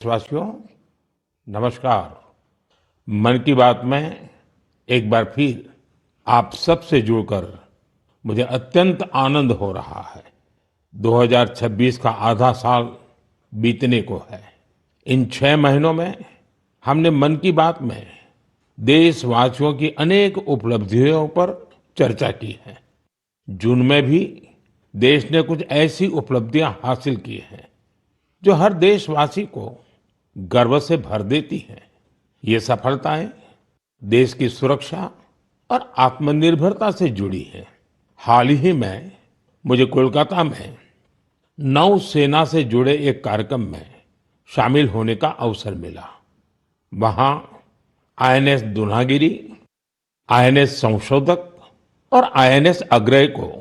देशवासियों, नमस्कार। मन की बात में एक बार फिर आप सबसे जुड़कर मुझे अत्यंत आनंद हो रहा है। 2026 का आधा साल बीतने को है। इन 6 महीनों में हमने मन की बात में देशवासियों की अनेक उपलब्धियों पर चर्चा की है। जून में भी देश ने कुछ ऐसी उपलब्धियां हासिल की हैं जो हर देशवासी को गर्व से भर देती हैं। ये सफलताएं देश की सुरक्षा और आत्मनिर्भरता से जुड़ी हैं। हाल ही में मुझे कोलकाता में नौसेना से जुड़े एक कार्यक्रम में शामिल होने का अवसर मिला। वहां आईएनएस दुनागिरी, आईएनएस संशोधक और आईएनएस अग्रय को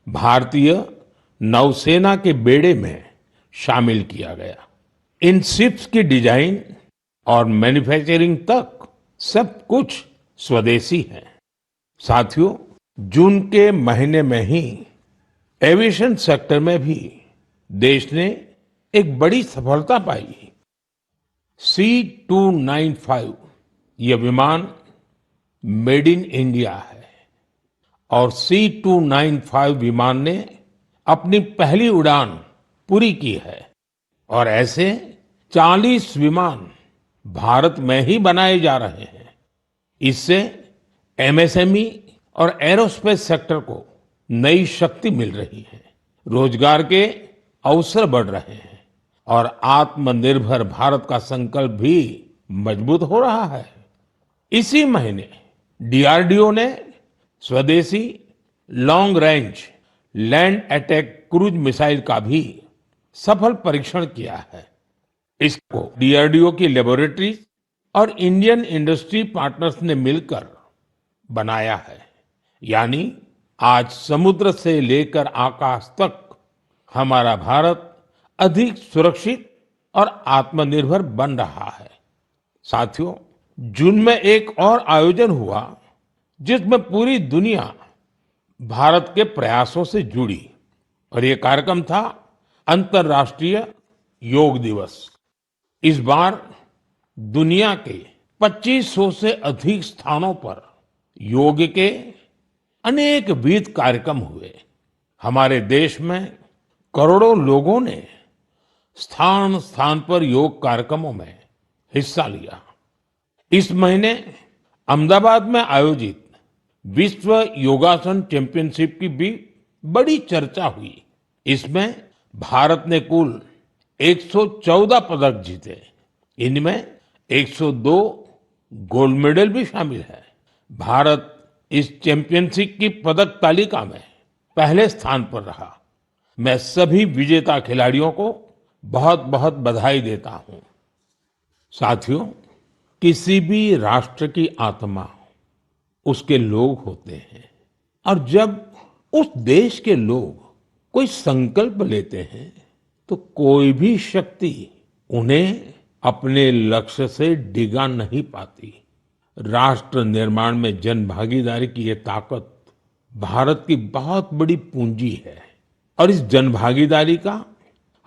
भारतीय नौसेना के बेड़े में शामिल किया गया। इन शिप्स की डिजाइन और मैन्युफैक्चरिंग तक सब कुछ स्वदेशी है। साथियों, जून के महीने में ही एविएशन सेक्टर में भी देश ने एक बड़ी सफलता पाई। C295 ये विमान मेड इन इंडिया है और C295 विमान ने अपनी पहली उड़ान पूरी की है और ऐसे 40 विमान भारत में ही बनाए जा रहे हैं। इससे एमएसएमई और एरोस्पेस सेक्टर को नई शक्ति मिल रही है, रोजगार के अवसर बढ़ रहे हैं और आत्मनिर्भर भारत का संकल्प भी मजबूत हो रहा है। इसी महीने डीआरडीओ ने स्वदेशी long range land attack cruise missile का भी सफल परीक्षण किया है। इसको डीआरडीओ की लेबोरेटरीज और इंडियन इंडस्ट्री पार्टनर्स ने मिलकर बनाया है। यानी आज समुद्र से लेकर आकाश तक हमारा भारत अधिक सुरक्षित और आत्मनिर्भर बन रहा है। साथियों, जून में एक और आयोजन हुआ जिसमें पूरी दुनिया भारत के प्रयासों से जुड़ी और ये कार्यक्रम था अंतर्राष्ट्रीय योग दिवस। इस बार दुनिया के 2500 से अधिक स्थानों पर योग के अनेक विविध कार्यक्रम हुए। हमारे देश में करोड़ों लोगों ने स्थान स्थान पर योग कार्यक्रमों में हिस्सा लिया। इस महीने अहमदाबाद में आयोजित विश्व योगासन चैंपियनशिप की भी बड़ी चर्चा हुई। इसमें भारत ने कुल 114 पदक जीते। इनमें 102 गोल्ड मेडल भी शामिल है। भारत इस चैंपियनशिप की पदक तालिका में पहले स्थान पर रहा। मैं सभी विजेता खिलाड़ियों को बहुत बहुत बधाई देता हूं। साथियों, किसी भी राष्ट्र की आत्मा उसके लोग होते हैं और जब उस देश के लोग कोई संकल्प लेते हैं तो कोई भी शक्ति उन्हें अपने लक्ष्य से डिगा नहीं पाती। राष्ट्र निर्माण में जन भागीदारी की ये ताकत भारत की बहुत बड़ी पूंजी है और इस जन भागीदारी का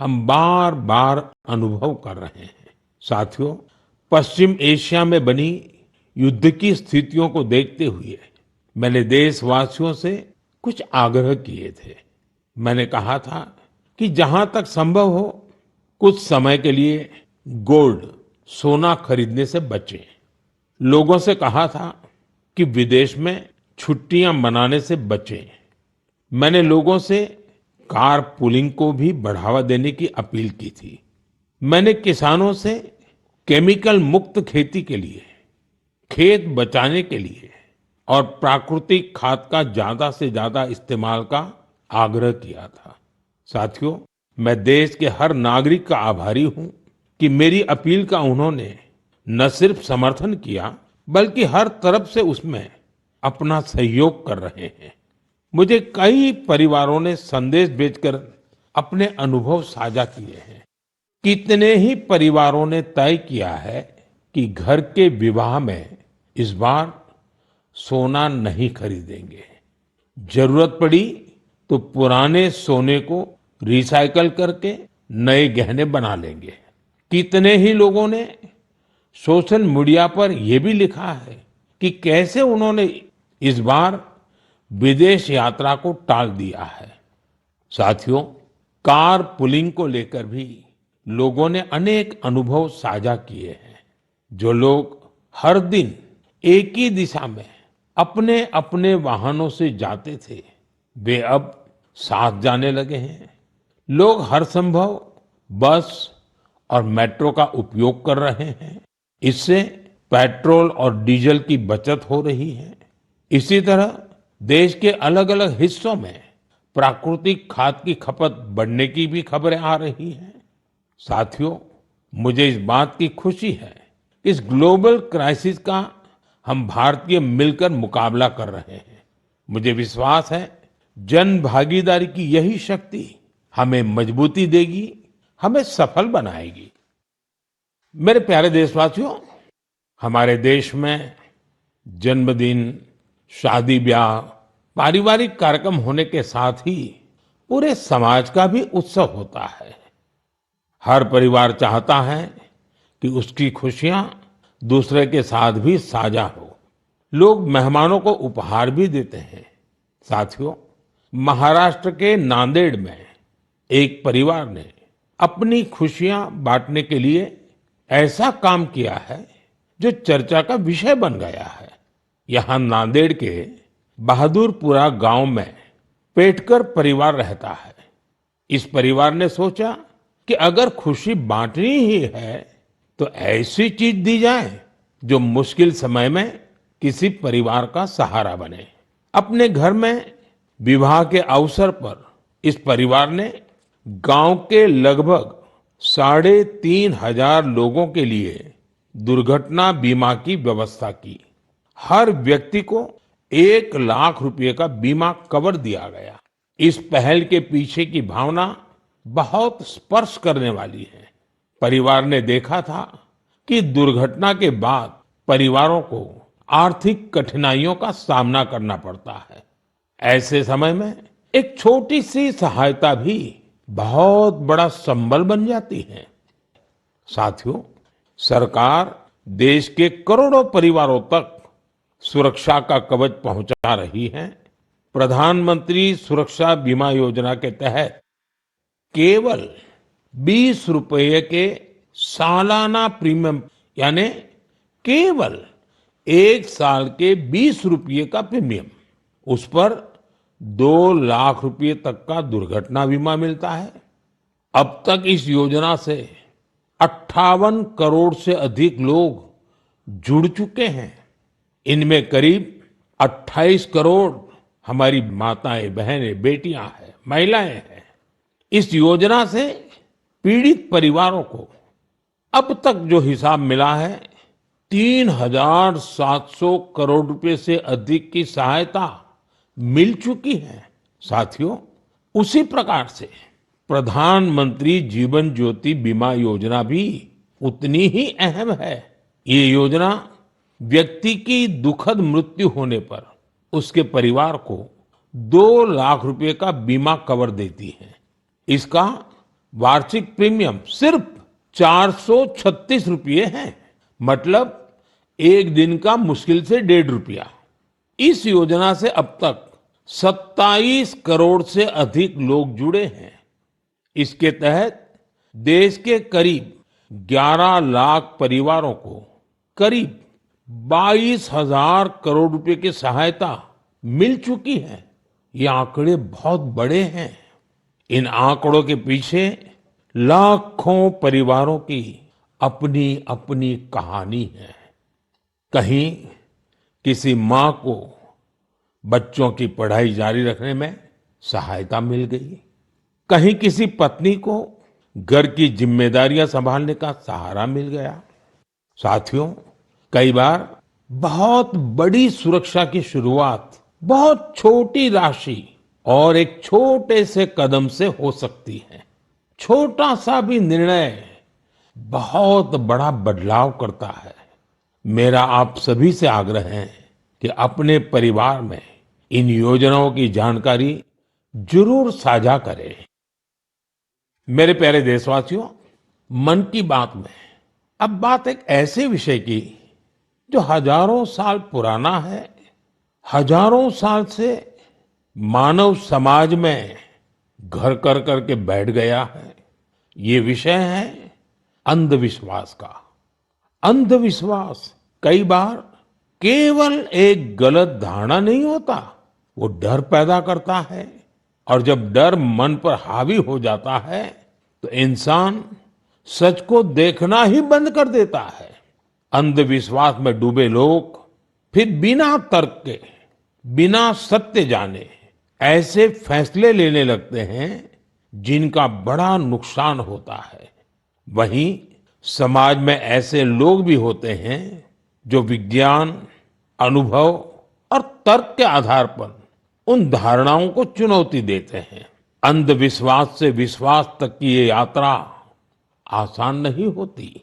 हम बार बार अनुभव कर रहे हैं। साथियों, पश्चिम एशिया में बनी युद्ध की स्थितियों को देखते हुए मैंने देशवासियों से कुछ आग्रह किए थे। मैंने कहा था कि जहां तक संभव हो कुछ समय के लिए गोल्ड सोना खरीदने से बचें। लोगों से कहा था कि विदेश में छुट्टियां मनाने से बचें। मैंने लोगों से कार पूलिंग को भी बढ़ावा देने की अपील की थी। मैंने किसानों से केमिकल मुक्त खेती के लिए, खेत बचाने के लिए और प्राकृतिक खाद का ज्यादा से ज्यादा इस्तेमाल का आग्रह किया था। साथियों, मैं देश के हर नागरिक का आभारी हूं कि मेरी अपील का उन्होंने न सिर्फ समर्थन किया बल्कि हर तरफ से उसमें अपना सहयोग कर रहे हैं। मुझे कई परिवारों ने संदेश भेजकर अपने अनुभव साझा किए हैं। कितने ही परिवारों ने तय किया है कि घर के विवाह में इस बार सोना नहीं खरीदेंगे। जरूरत पड़ी तो पुराने सोने को रिसाइकल करके नए गहने बना लेंगे। कितने ही लोगों ने सोशल मीडिया पर यह भी लिखा है कि कैसे उन्होंने इस बार विदेश यात्रा को टाल दिया है। साथियों, कार पुलिंग को लेकर भी लोगों ने अनेक अनुभव साझा किए हैं। जो लोग हर दिन एक ही दिशा में अपने अपने वाहनों से जाते थे, वे अब साथ जाने लगे हैं। लोग हर संभव बस और मेट्रो का उपयोग कर रहे हैं। इससे पेट्रोल और डीजल की बचत हो रही है। इसी तरह देश के अलग अलग हिस्सों में प्राकृतिक खाद की खपत बढ़ने की भी खबरें आ रही हैं। साथियों, मुझे इस बात की खुशी है कि इस ग्लोबल क्राइसिस का हम भारतीय मिलकर मुकाबला कर रहे हैं। मुझे विश्वास है जन भागीदारी की यही शक्ति हमें मजबूती देगी, हमें सफल बनाएगी। मेरे प्यारे देशवासियों, हमारे देश में जन्मदिन, शादी ब्याह, पारिवारिक कार्यक्रम होने के साथ ही पूरे समाज का भी उत्सव होता है। हर परिवार चाहता है कि उसकी खुशियां दूसरे के साथ भी साझा हो। लोग मेहमानों को उपहार भी देते हैं। साथियों, महाराष्ट्र के नांदेड़ में एक परिवार ने अपनी खुशियां बांटने के लिए ऐसा काम किया है जो चर्चा का विषय बन गया है। यहाँ नांदेड़ के बहादुरपुरा गांव में पेटकर परिवार रहता है। इस परिवार ने सोचा कि अगर खुशी बांटनी ही है तो ऐसी चीज दी जाए जो मुश्किल समय में किसी परिवार का सहारा बने। अपने घर में विवाह के अवसर पर इस परिवार ने गांव के लगभग 3,500 लोगों के लिए दुर्घटना बीमा की व्यवस्था की। हर व्यक्ति को 1 लाख रुपए का बीमा कवर दिया गया। इस पहल के पीछे की भावना बहुत स्पर्श करने वाली है। परिवार ने देखा था कि दुर्घटना के बाद परिवारों को आर्थिक कठिनाइयों का सामना करना पड़ता है। ऐसे समय में एक छोटी सी सहायता भी बहुत बड़ा संबल बन जाती है। साथियों, सरकार देश के करोड़ों परिवारों तक सुरक्षा का कवच पहुंचा रही है। प्रधानमंत्री सुरक्षा बीमा योजना के तहत केवल 20 रुपए के सालाना प्रीमियम, यानी केवल 1 साल के 20 रुपये का प्रीमियम, उस पर 2 लाख रुपए तक का दुर्घटना बीमा मिलता है। अब तक इस योजना से 58 करोड़ से अधिक लोग जुड़ चुके हैं। इनमें करीब 28 करोड़ हमारी माताएं, बहनें, बेटियां हैं, महिलाएं हैं। इस योजना से पीड़ित परिवारों को अब तक जो हिसाब मिला है, 3,700 करोड़ रुपए से अधिक की सहायता मिल चुकी है। साथियों, उसी प्रकार से प्रधानमंत्री जीवन ज्योति बीमा योजना भी उतनी ही अहम है। ये योजना व्यक्ति की दुखद मृत्यु होने पर उसके परिवार को 2 लाख रुपए का बीमा कवर देती है। इसका वार्षिक प्रीमियम सिर्फ 436 रुपये है, मतलब एक दिन का मुश्किल से 1.5 रुपया। इस योजना से अब तक 27 करोड़ से अधिक लोग जुड़े हैं। इसके तहत देश के करीब 11 लाख परिवारों को करीब 22,000 करोड़ रुपए की सहायता मिल चुकी है। ये आंकड़े बहुत बड़े हैं। इन आंकड़ों के पीछे लाखों परिवारों की अपनी अपनी कहानी है। कहीं किसी माँ को बच्चों की पढ़ाई जारी रखने में सहायता मिल गई, कहीं किसी पत्नी को घर की जिम्मेदारियां संभालने का सहारा मिल गया। साथियों, कई बार बहुत बड़ी सुरक्षा की शुरुआत बहुत छोटी राशि और एक छोटे से कदम से हो सकती है। छोटा सा भी निर्णय बहुत बड़ा बदलाव करता है। मेरा आप सभी से आग्रह है कि अपने परिवार में इन योजनाओं की जानकारी जरूर साझा करें। मेरे प्यारे देशवासियों, मन की बात में अब बात एक ऐसे विषय की जो हजारों साल पुराना है, हजारों साल से मानव समाज में घर कर करके बैठ गया है। ये विषय है अंधविश्वास का। अंधविश्वास कई बार केवल एक गलत धारणा नहीं होता, वो डर पैदा करता है। और जब डर मन पर हावी हो जाता है तो इंसान सच को देखना ही बंद कर देता है। अंधविश्वास में डूबे लोग फिर बिना तर्क के, बिना सत्य जाने ऐसे फैसले लेने लगते हैं जिनका बड़ा नुकसान होता है। वहीं समाज में ऐसे लोग भी होते हैं जो विज्ञान, अनुभव और तर्क के आधार पर उन धारणाओं को चुनौती देते हैं। अंधविश्वास से विश्वास तक की ये यात्रा आसान नहीं होती।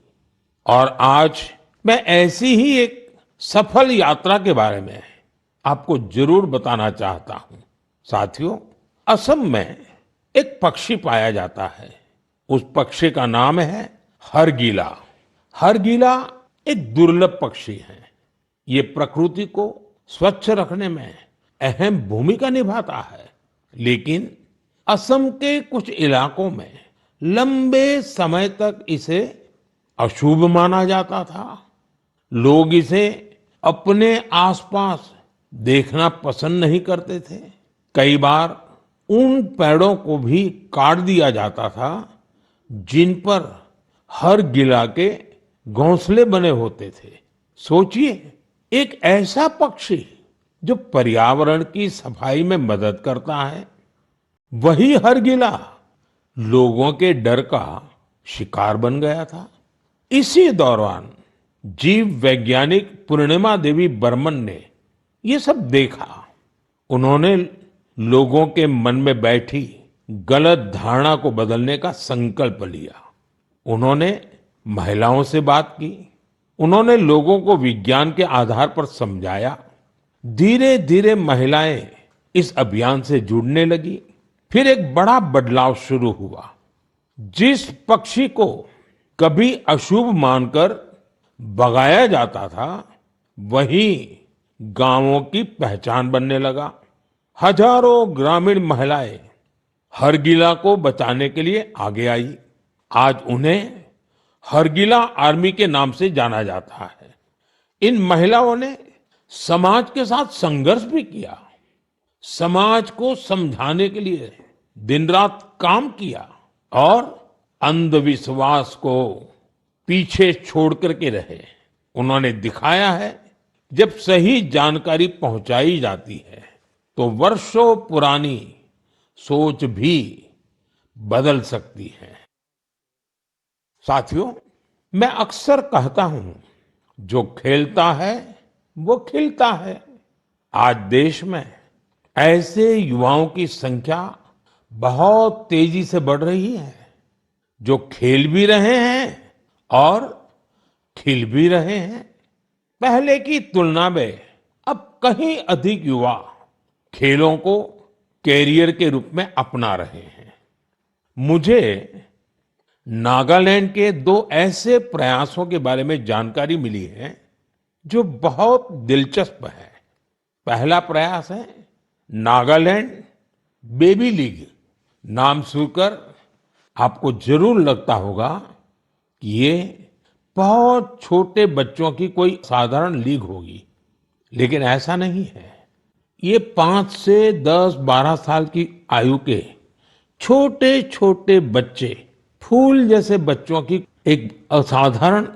और आज मैं ऐसी ही एक सफल यात्रा के बारे में आपको जरूर बताना चाहता हूं। साथियों, असम में एक पक्षी पाया जाता है। उस पक्षी का नाम है हरगिला। हरगिला एक दुर्लभ पक्षी है। ये प्रकृति को स्वच्छ रखने में अहम भूमिका निभाता है। लेकिन असम के कुछ इलाकों में लंबे समय तक इसे अशुभ माना जाता था। लोग इसे अपने आसपास देखना पसंद नहीं करते थे। कई बार उन पेड़ों को भी काट दिया जाता था जिन पर हर गिला के घोंसले बने होते थे। सोचिए, एक ऐसा पक्षी जो पर्यावरण की सफाई में मदद करता है, वही हर गिला लोगों के डर का शिकार बन गया था। इसी दौरान जीव वैज्ञानिक पूर्णिमा देवी बर्मन ने ये सब देखा। उन्होंने लोगों के मन में बैठी गलत धारणा को बदलने का संकल्प लिया। उन्होंने महिलाओं से बात की। उन्होंने लोगों को विज्ञान के आधार पर समझाया। धीरे धीरे महिलाएं इस अभियान से जुड़ने लगी। फिर एक बड़ा बदलाव शुरू हुआ। जिस पक्षी को कभी अशुभ मानकर भगाया जाता था, वही गांवों की पहचान बनने लगा। हजारों ग्रामीण महिलाएं हरगिला को बचाने के लिए आगे आई। आज उन्हें हरगिला आर्मी के नाम से जाना जाता है। इन महिलाओं ने समाज के साथ संघर्ष भी किया। समाज को समझाने के लिए दिन रात काम किया और अंधविश्वास को पीछे छोड़ करके रहे। उन्होंने दिखाया है, जब सही जानकारी पहुंचाई जाती है तो वर्षों पुरानी सोच भी बदल सकती है। साथियों, मैं अक्सर कहता हूं, जो खेलता है वो खिलता है। आज देश में ऐसे युवाओं की संख्या बहुत तेजी से बढ़ रही है, जो खेल भी रहे हैं और खिल भी रहे हैं। पहले की तुलना में अब कहीं अधिक युवा खेलों को कैरियर के रूप में अपना रहे हैं। मुझे नागालैंड के दो ऐसे प्रयासों के बारे में जानकारी मिली है जो बहुत दिलचस्प है। पहला प्रयास है नागालैंड बेबी लीग। नाम सुनकर आपको जरूर लगता होगा कि ये बहुत छोटे बच्चों की कोई साधारण लीग होगी, लेकिन ऐसा नहीं है। ये 5 से 10-12 साल की आयु के छोटे छोटे बच्चे, फूल जैसे बच्चों की एक असाधारण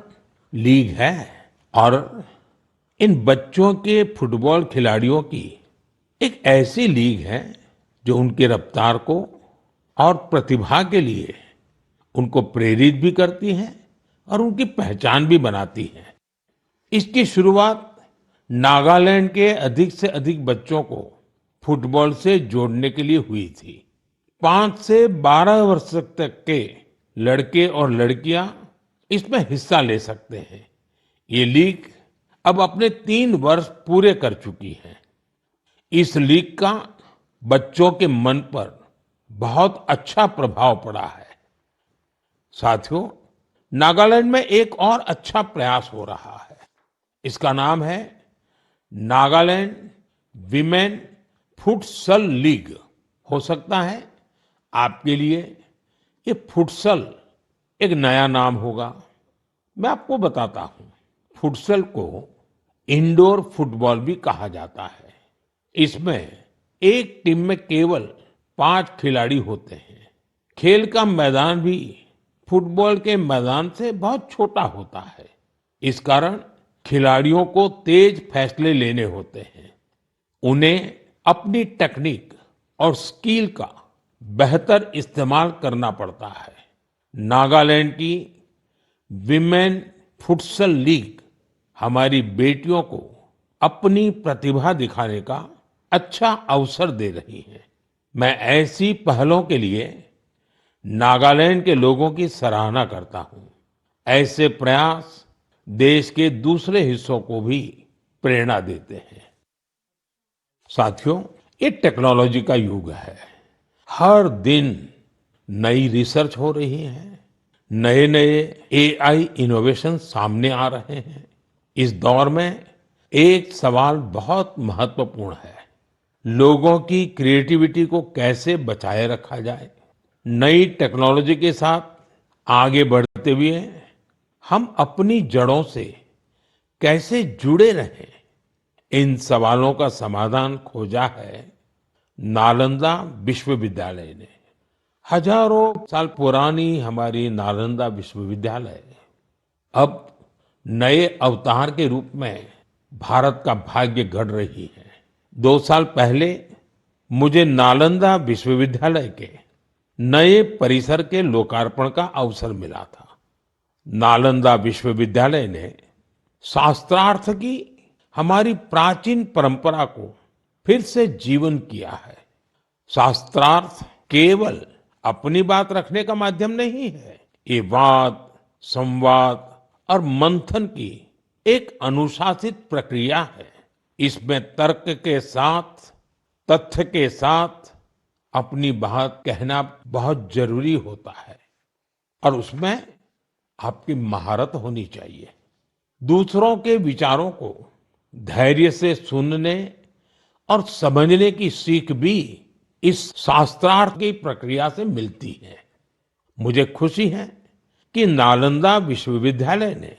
लीग है। और इन बच्चों के फुटबॉल खिलाड़ियों की एक ऐसी लीग है जो उनकी रफ्तार को और प्रतिभा के लिए उनको प्रेरित भी करती है और उनकी पहचान भी बनाती है। इसकी शुरुआत नागालैंड के अधिक से अधिक बच्चों को फुटबॉल से जोड़ने के लिए हुई थी। 5 से 12 वर्ष तक के लड़के और लड़कियां इसमें हिस्सा ले सकते हैं। ये लीग अब अपने 3 वर्ष पूरे कर चुकी है। इस लीग का बच्चों के मन पर बहुत अच्छा प्रभाव पड़ा है। साथियों, नागालैंड में एक और अच्छा प्रयास हो रहा है। इसका नाम है नागालैंड विमेन फुटसल लीग। हो सकता है आपके लिए ये फुटसल एक नया नाम होगा। मैं आपको बताता हूं, फुटसल को इंडोर फुटबॉल भी कहा जाता है। इसमें एक टीम में केवल 5 खिलाड़ी होते हैं। खेल का मैदान भी फुटबॉल के मैदान से बहुत छोटा होता है। इस कारण खिलाड़ियों को तेज फैसले लेने होते हैं। उन्हें अपनी टेक्निक और स्किल का बेहतर इस्तेमाल करना पड़ता है। नागालैंड की विमेन फुटसल लीग हमारी बेटियों को अपनी प्रतिभा दिखाने का अच्छा अवसर दे रही है। मैं ऐसी पहलों के लिए नागालैंड के लोगों की सराहना करता हूं। ऐसे प्रयास देश के दूसरे हिस्सों को भी प्रेरणा देते हैं। साथियों, ये टेक्नोलॉजी का युग है। हर दिन नई रिसर्च हो रही है, नए नए एआई इनोवेशन सामने आ रहे हैं। इस दौर में एक सवाल बहुत महत्वपूर्ण है, लोगों की क्रिएटिविटी को कैसे बचाए रखा जाए। नई टेक्नोलॉजी के साथ आगे बढ़ते हुए हम अपनी जड़ों से कैसे जुड़े रहें, इन सवालों का समाधान खोजा है नालंदा विश्वविद्यालय ने। हजारों साल पुरानी हमारी नालंदा विश्वविद्यालय अब नए अवतार के रूप में भारत का भाग्य गढ़ रही है। 2 साल पहले मुझे नालंदा विश्वविद्यालय के नए परिसर के लोकार्पण का अवसर मिला था। नालंदा विश्वविद्यालय ने शास्त्रार्थ की हमारी प्राचीन परंपरा को फिर से जीवन किया है। शास्त्रार्थ केवल अपनी बात रखने का माध्यम नहीं है, ये वाद, संवाद और मंथन की एक अनुशासित प्रक्रिया है। इसमें तर्क के साथ, तथ्य के साथ अपनी बात कहना बहुत जरूरी होता है और उसमें आपकी महारत होनी चाहिए। दूसरों के विचारों को धैर्य से सुनने और समझने की सीख भी इस शास्त्रार्थ की प्रक्रिया से मिलती है। मुझे खुशी है कि नालंदा विश्वविद्यालय ने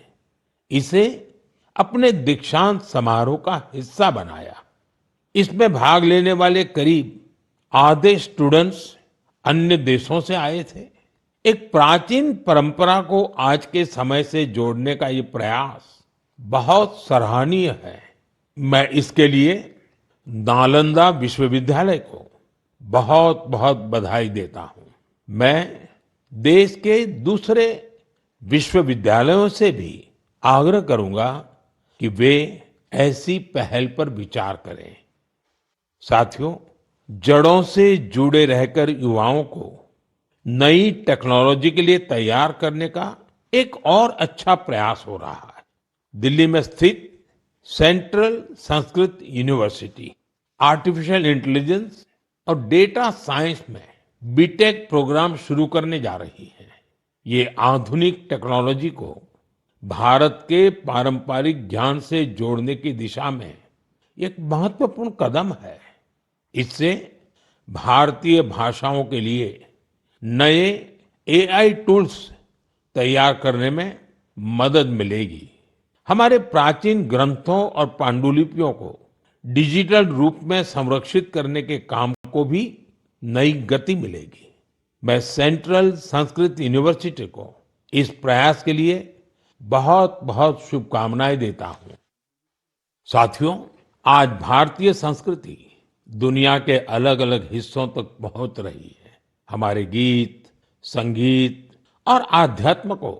इसे अपने दीक्षांत समारोह का हिस्सा बनाया। इसमें भाग लेने वाले करीब आधे स्टूडेंट्स अन्य देशों से आए थे। एक प्राचीन परंपरा को आज के समय से जोड़ने का ये प्रयास बहुत सराहनीय है। मैं इसके लिए नालंदा विश्वविद्यालय को बहुत बहुत बधाई देता हूं। मैं देश के दूसरे विश्वविद्यालयों से भी आग्रह करूंगा कि वे ऐसी पहल पर विचार करें। साथियों, जड़ों से जुड़े रहकर युवाओं को नई टेक्नोलॉजी के लिए तैयार करने का एक और अच्छा प्रयास हो रहा है। दिल्ली में स्थित central Sanskrit university artificial intelligence और डेटा साइंस में बीटेक प्रोग्राम शुरू करने जा रही है। ये आधुनिक टेक्नोलॉजी को भारत के पारंपरिक ज्ञान से जोड़ने की दिशा में एक महत्वपूर्ण कदम है। इससे भारतीय भाषाओं के लिए नए एआई टूल्स तैयार करने में मदद मिलेगी। हमारे प्राचीन ग्रंथों और पांडुलिपियों को डिजिटल रूप में संरक्षित करने के काम को भी नई गति मिलेगी। मैं सेंट्रल संस्कृत यूनिवर्सिटी को इस प्रयास के लिए बहुत बहुत शुभकामनाएं देता हूं। साथियों, आज भारतीय संस्कृति दुनिया के अलग अलग हिस्सों तक पहुंच रही है। हमारे गीत, संगीत और आध्यात्म को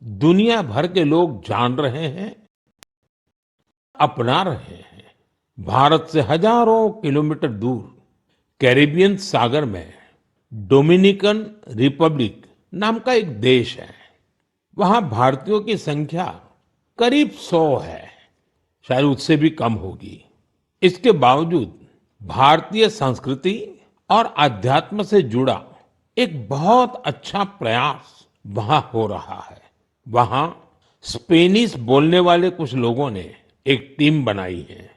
दुनिया भर के लोग जान रहे हैं, अपना रहे हैं। भारत से हजारों किलोमीटर दूर कैरिबियन सागर में डोमिनिकन रिपब्लिक नाम का एक देश है। वहां भारतीयों की संख्या करीब 100 है, शायद उससे भी कम होगी। इसके बावजूद भारतीय संस्कृति और आध्यात्म से जुड़ा एक बहुत अच्छा प्रयास वहां हो रहा है। वहां स्पेनिश बोलने वाले कुछ लोगों ने एक टीम बनाई है।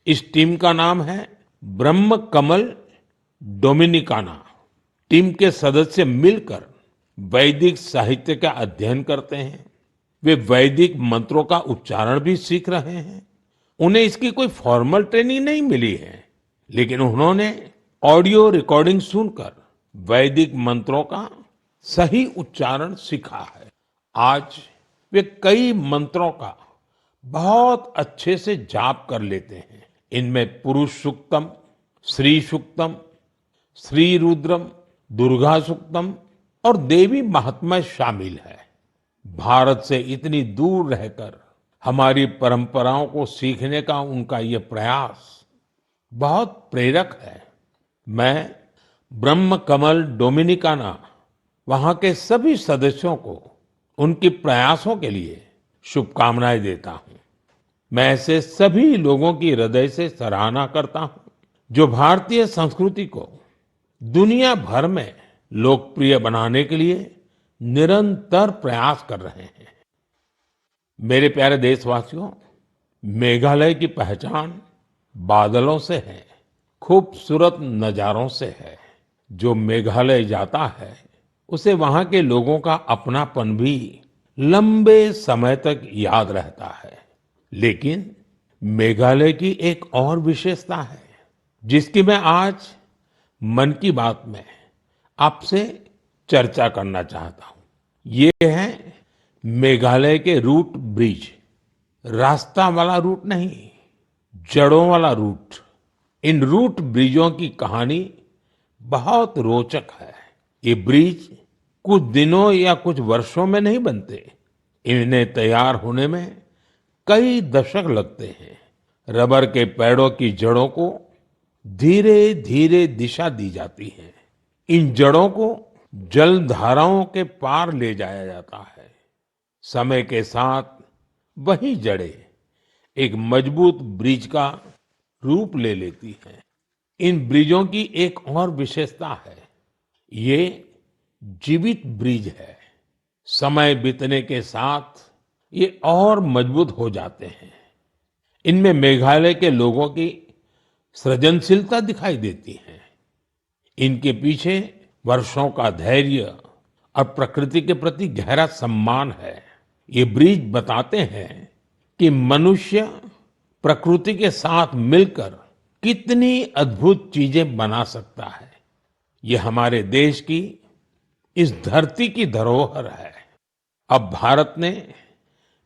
इस टीम का नाम है ब्रह्म कमल डोमिनिकाना। टीम के सदस्य मिलकर वैदिक साहित्य का अध्ययन करते हैं। वे वैदिक मंत्रों का उच्चारण भी सीख रहे हैं। उन्हें इसकी कोई फॉर्मल ट्रेनिंग नहीं मिली है, लेकिन उन्होंने ऑडियो रिकॉर्डिंग सुनकर वैदिक मंत्रों का सही उच्चारण सीखा है। आज वे कई मंत्रों का बहुत अच्छे से जाप कर लेते हैं। इनमें पुरुष सूक्तम, श्री सूक्तम, श्री रुद्रम, दुर्गा सूक्तम और देवी महात्म्य शामिल है। भारत से इतनी दूर रहकर हमारी परंपराओं को सीखने का उनका ये प्रयास बहुत प्रेरक है। मैं ब्रह्म कमल डोमिनिकाना वहां के सभी सदस्यों को उनके प्रयासों के लिए शुभकामनाएं देता हूं। मैं ऐसे सभी लोगों की हृदय से सराहना करता हूं जो भारतीय संस्कृति को दुनिया भर में लोकप्रिय बनाने के लिए निरंतर प्रयास कर रहे हैं। मेरे प्यारे देशवासियों, मेघालय की पहचान बादलों से है, खूबसूरत नजारों से है। जो मेघालय जाता है उसे वहां के लोगों का अपनापन भी लंबे समय तक याद रहता है। लेकिन मेघालय की एक और विशेषता है जिसकी मैं आज मन की बात में आपसे चर्चा करना चाहता हूं। ये है मेघालय के रूट ब्रिज। रास्ता वाला रूट नहीं, जड़ों वाला रूट। इन रूट ब्रिजों की कहानी बहुत रोचक है। ये ब्रिज कुछ दिनों या कुछ वर्षों में नहीं बनते। इन्हें तैयार होने में कई दशक लगते हैं। रबर के पेड़ों की जड़ों को धीरे धीरे दिशा दी जाती है। इन जड़ों को जलधाराओं के पार ले जाया जाता है। समय के साथ वही जड़ें एक मजबूत ब्रिज का रूप ले लेती हैं। इन ब्रिजों की एक और विशेषता है, ये जीवित ब्रिज है। समय बीतने के साथ ये और मजबूत हो जाते हैं। इनमें मेघालय के लोगों की सृजनशीलता दिखाई देती है। इनके पीछे वर्षों का धैर्य और प्रकृति के प्रति गहरा सम्मान है। ये ब्रिज बताते हैं कि मनुष्य प्रकृति के साथ मिलकर कितनी अद्भुत चीजें बना सकता है। ये हमारे देश की इस धरती की धरोहर है। अब भारत ने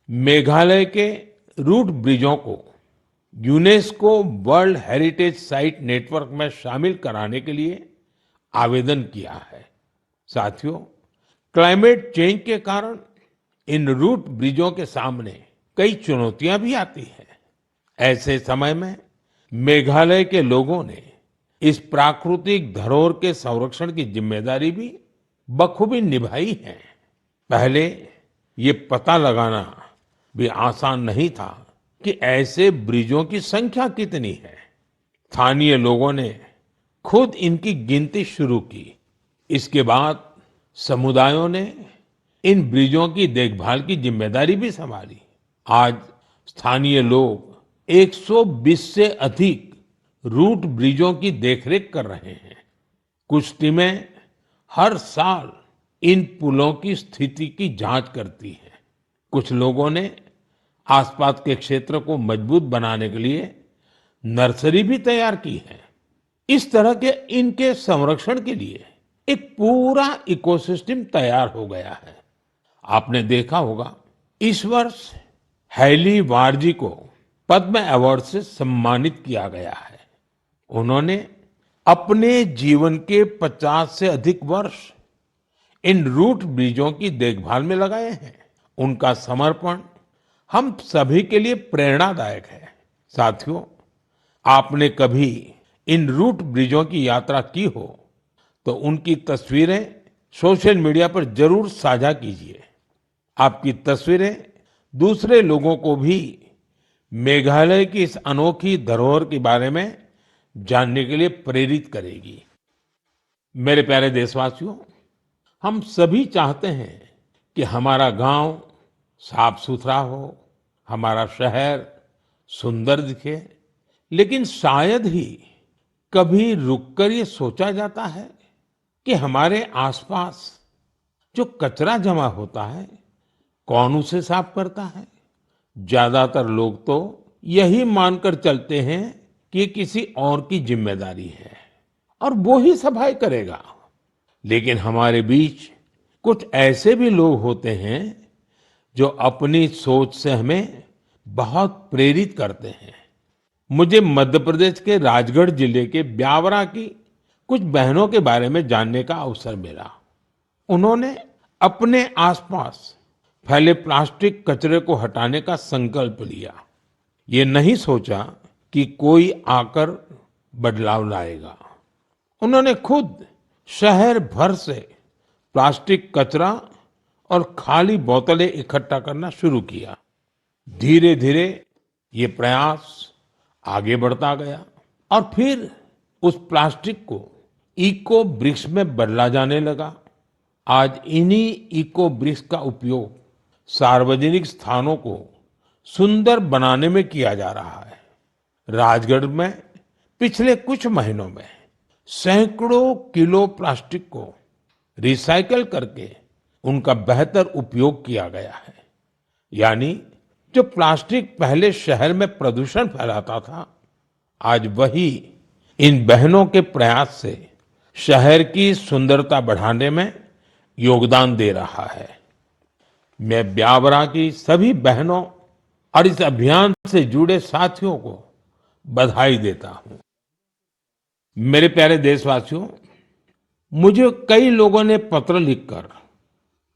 मेघालय के रूट ब्रिजों को UNESCO world heritage site network में शामिल कराने के लिए आवेदन किया है। साथियों, क्लाइमेट चेंज के कारण इन रूट ब्रिजों के सामने कई चुनौतियां भी आती हैं। ऐसे समय में मेघालय के लोगों ने इस प्राकृतिक धरोहर के संरक्षण की जिम्मेदारी भी बखूबी निभाई है। पहले ये पता लगाना भी आसान नहीं था कि ऐसे ब्रिजों की संख्या कितनी है। स्थानीय लोगों ने खुद इनकी गिनती शुरू की। इसके बाद समुदायों ने इन ब्रिजों की देखभाल की जिम्मेदारी भी संभाली। आज स्थानीय लोग 120 से अधिक रूट ब्रिजों की देखरेख कर रहे हैं। कुछ टीमें हर साल इन पुलों की स्थिति की जांच करती हैं। कुछ लोगों ने आसपास के क्षेत्र को मजबूत बनाने के लिए नर्सरी भी तैयार की है। इस तरह के इनके संरक्षण के लिए एक पूरा इकोसिस्टम तैयार हो गया है। आपने देखा होगा, इस वर्ष हैली वारजी को पद्म अवार्ड से सम्मानित किया गया है। उन्होंने अपने जीवन के 50 से अधिक वर्ष इन रूट ब्रिजों की देखभाल में लगाए हैं। उनका समर्पण हम सभी के लिए प्रेरणादायक है। साथियों, आपने कभी इन रूट ब्रिजों की यात्रा की हो तो उनकी तस्वीरें सोशल मीडिया पर जरूर साझा कीजिए। आपकी तस्वीरें दूसरे लोगों को भी मेघालय की इस अनोखी धरोहर के बारे में जानने के लिए प्रेरित करेगी। मेरे प्यारे देशवासियों, हम सभी चाहते हैं कि हमारा गांव साफ सुथरा हो, हमारा शहर सुंदर दिखे। लेकिन शायद ही कभी रुककर ये सोचा जाता है कि हमारे आसपास जो कचरा जमा होता है, कौन उसे साफ करता है? ज्यादातर लोग तो यही मानकर चलते हैं कि ये किसी और की जिम्मेदारी है और वो ही सफाई करेगा। लेकिन हमारे बीच कुछ ऐसे भी लोग होते हैं जो अपनी सोच से हमें बहुत प्रेरित करते हैं। मुझे मध्य प्रदेश के राजगढ़ जिले के ब्यावरा की कुछ बहनों के बारे में जानने का अवसर मिला। उन्होंने अपने आसपास फैले प्लास्टिक कचरे को हटाने का संकल्प लिया। ये नहीं सोचा कि कोई आकर बदलाव लाएगा। उन्होंने खुद शहर भर से प्लास्टिक कचरा और खाली बोतलें इकट्ठा करना शुरू किया। धीरे धीरे ये प्रयास आगे बढ़ता गया और फिर उस प्लास्टिक को इको ब्रिक्स में बदला जाने लगा। आज इन्हीं इको ब्रिक्स का उपयोग सार्वजनिक स्थानों को सुंदर बनाने में किया जा रहा है। राजगढ़ में पिछले कुछ महीनों में सैकड़ों किलो प्लास्टिक को रिसाइकल करके उनका बेहतर उपयोग किया गया है। यानी जो प्लास्टिक पहले शहर में प्रदूषण फैलाता था, आज वही इन बहनों के प्रयास से शहर की सुंदरता बढ़ाने में योगदान दे रहा है। मैं ब्यावरा की सभी बहनों और इस अभियान से जुड़े साथियों को बधाई देता हूं। मेरे प्यारे देशवासियों, मुझे कई लोगों ने पत्र लिखकर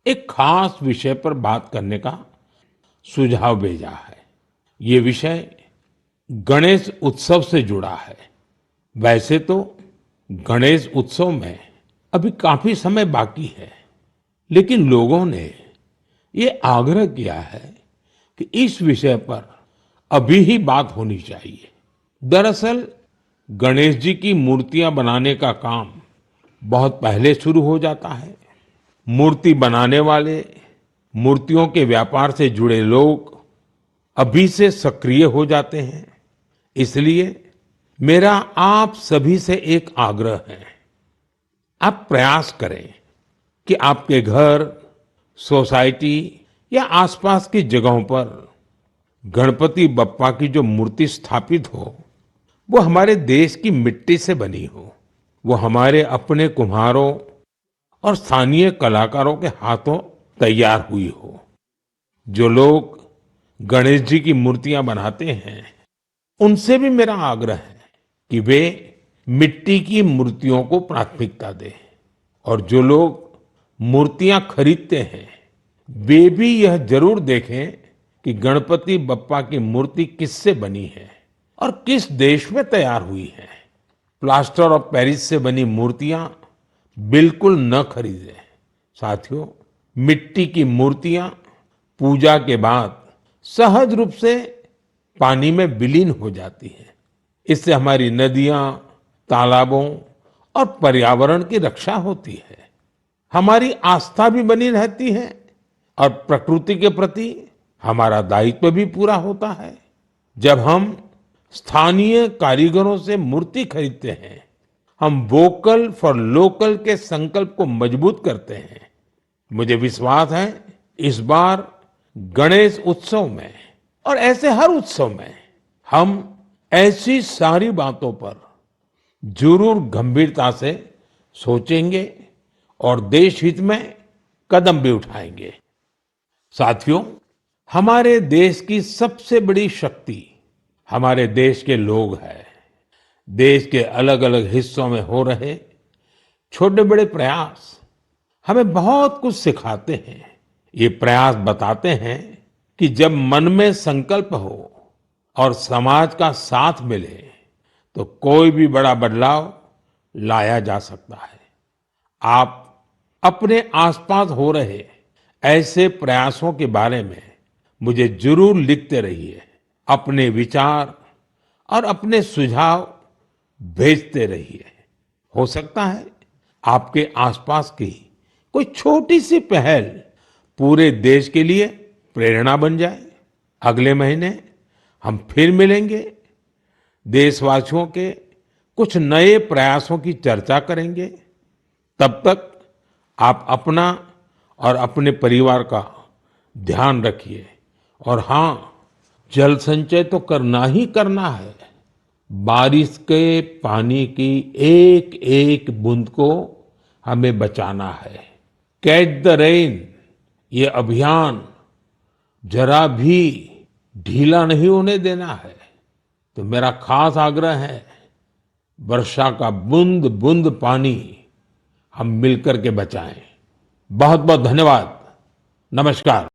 एक खास विषय पर बात करने का सुझाव भेजा है। ये विषय गणेश उत्सव से जुड़ा है। वैसे तो गणेश उत्सव में अभी काफी समय बाकी है, लेकिन लोगों ने ये आग्रह किया है कि इस विषय पर अभी ही बात होनी चाहिए। दरअसल गणेश जी की मूर्तियां बनाने का काम बहुत पहले शुरू हो जाता है। मूर्ति बनाने वाले, मूर्तियों के व्यापार से जुड़े लोग अभी से सक्रिय हो जाते हैं। इसलिए मेरा आप सभी से एक आग्रह है, आप प्रयास करें कि आपके घर, सोसाइटी या आसपास की जगहों पर गणपति बप्पा की जो मूर्ति स्थापित हो, वो हमारे देश की मिट्टी से बनी हो, वो हमारे अपने कुम्हारों और स्थानीय कलाकारों के हाथों तैयार हुई हो। जो लोग गणेश जी की मूर्तियां बनाते हैं, उनसे भी मेरा आग्रह है कि वे मिट्टी की मूर्तियों को प्राथमिकता दें। और जो लोग मूर्तियां खरीदते हैं, वे भी यह जरूर देखें कि गणपति बप्पा की मूर्ति किससे बनी है और किस देश में तैयार हुई है। प्लास्टर ऑफ पेरिस से बनी मूर्तियां बिल्कुल न खरीदें। साथियों, मिट्टी की मूर्तियां पूजा के बाद सहज रूप से पानी में विलीन हो जाती हैं। इससे हमारी नदियां, तालाबों और पर्यावरण की रक्षा होती है। हमारी आस्था भी बनी रहती है और प्रकृति के प्रति हमारा दायित्व भी पूरा होता है। जब हम स्थानीय कारीगरों से मूर्ति खरीदते हैं, हम वोकल फॉर लोकल के संकल्प को मजबूत करते हैं। मुझे विश्वास है इस बार गणेश उत्सव में और ऐसे हर उत्सव में हम ऐसी सारी बातों पर जरूर गंभीरता से सोचेंगे और देश हित में कदम भी उठाएंगे। साथियों, हमारे देश की सबसे बड़ी शक्ति हमारे देश के लोग हैं। देश के अलग अलग हिस्सों में हो रहे छोटे बड़े प्रयास हमें बहुत कुछ सिखाते हैं। ये प्रयास बताते हैं कि जब मन में संकल्प हो और समाज का साथ मिले, तो कोई भी बड़ा बदलाव लाया जा सकता है। आप अपने आसपास हो रहे ऐसे प्रयासों के बारे में मुझे जरूर लिखते रहिए। अपने विचार और अपने सुझाव भेजते रहिए। हो सकता है आपके आसपास की कोई छोटी सी पहल पूरे देश के लिए प्रेरणा बन जाए। अगले महीने हम फिर मिलेंगे, देशवासियों के कुछ नए प्रयासों की चर्चा करेंगे। तब तक आप अपना और अपने परिवार का ध्यान रखिए। और हाँ, जल संचय तो करना ही करना है। बारिश के पानी की एक एक बूंद को हमें बचाना है। कैच द रेन, ये अभियान जरा भी ढीला नहीं होने देना है। तो मेरा खास आग्रह है, वर्षा का बूंद बूंद पानी हम मिलकर के बचाएं। बहुत बहुत धन्यवाद। नमस्कार।